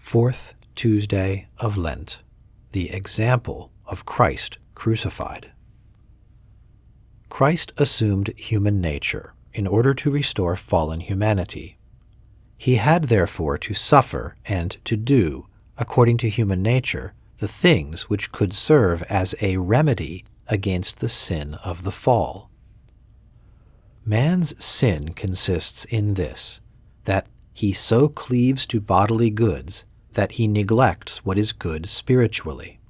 Fourth Tuesday of Lent, the example of Christ crucified. Christ assumed human nature in order to restore fallen humanity. He had therefore to suffer and to do, according to human nature, the things which could serve as a remedy against the sin of the fall. Man's sin consists in this, that he so cleaves to bodily goods that he neglects what is good spiritually.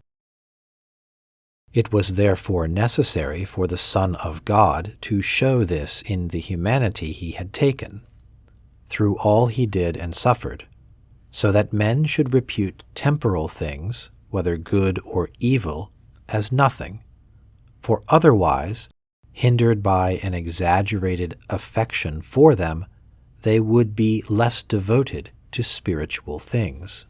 It was therefore necessary for the Son of God to show this in the humanity he had taken, through all he did and suffered, so that men should repute temporal things, whether good or evil, as nothing, for otherwise, hindered by an exaggerated affection for them, they would be less devoted to spiritual things.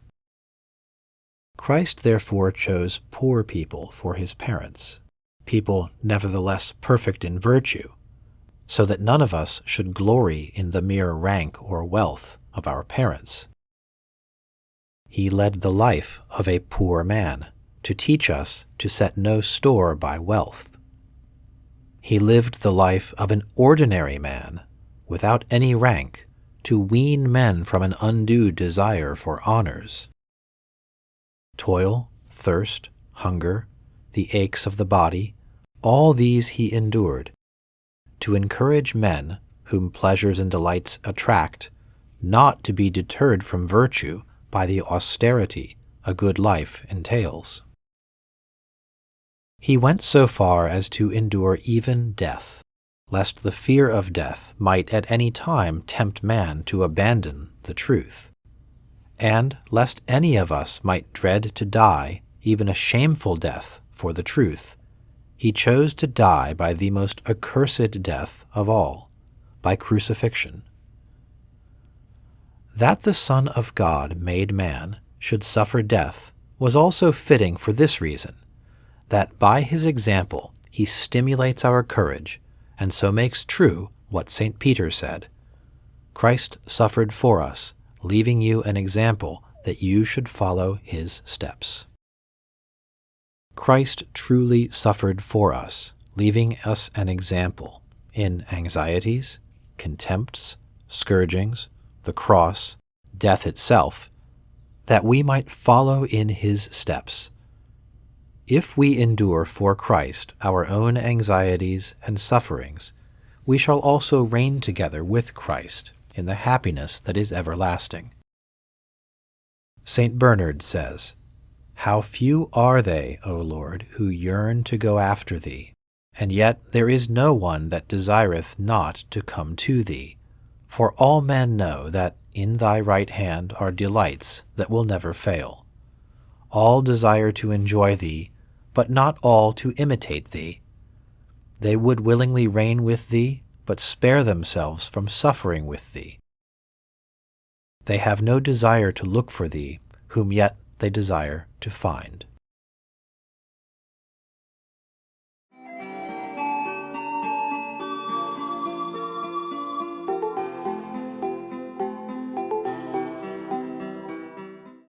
Christ therefore chose poor people for his parents, people nevertheless perfect in virtue, so that none of us should glory in the mere rank or wealth of our parents. He led the life of a poor man to teach us to set no store by wealth. He lived the life of an ordinary man, without any rank, to wean men from an undue desire for honors. Toil, thirst, hunger, the aches of the body, all these he endured, to encourage men whom pleasures and delights attract, not to be deterred from virtue by the austerity a good life entails. He went so far as to endure even death, lest the fear of death might at any time tempt man to abandon the truth, and lest any of us might dread to die, even a shameful death, for the truth. He chose to die by the most accursed death of all, by crucifixion. That the Son of God made man should suffer death was also fitting for this reason, that by his example he stimulates our courage, and so makes true what St. Peter said, "Christ suffered for us, leaving you an example that you should follow his steps." Christ truly suffered for us, leaving us an example in anxieties, contempts, scourgings, the cross, death itself, that we might follow in his steps. If we endure for Christ our own anxieties and sufferings, we shall also reign together with Christ in the happiness that is everlasting. St. Bernard says, "How few are they, O Lord, who yearn to go after thee, and yet there is no one that desireth not to come to thee. For all men know that in thy right hand are delights that will never fail. All desire to enjoy thee, but not all to imitate thee. They would willingly reign with thee, but spare themselves from suffering with thee. They have no desire to look for thee, whom yet they desire to find."